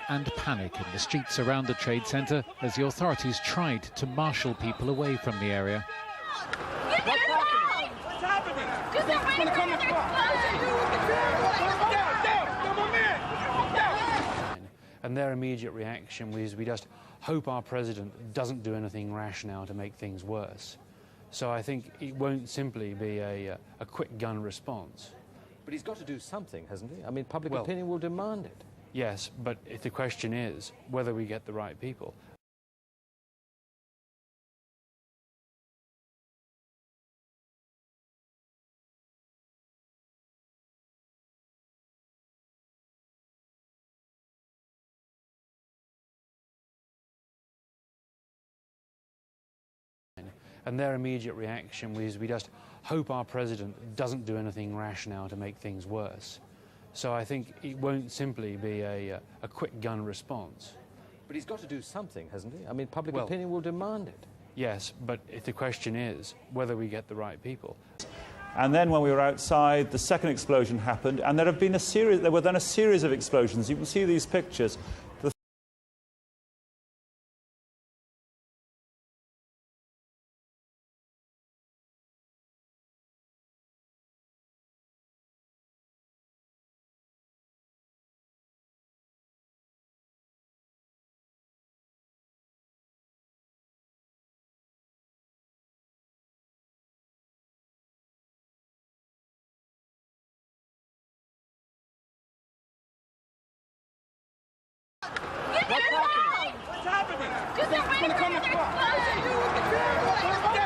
and panic in the streets around the trade centre as the authorities tried to marshal people away from the area. What's happening? And their immediate reaction was, we just hope our president doesn't do anything rash now to make things worse. So I think it won't simply be a quick gun response. But he's got to do something, hasn't he? I mean, public opinion will demand it. Yes, but if the question is whether we get the right people. And their immediate reaction was, we just hope our president doesn't do anything rash now to make things worse. So I think it won't simply be a quick gun response. But he's got to do something, hasn't he? I mean, public opinion will demand it. Yes, but if the question is whether we get the right people. And then when we were outside, the second explosion happened, and there were then a series of explosions. You can see these pictures. What's happening? What's happening?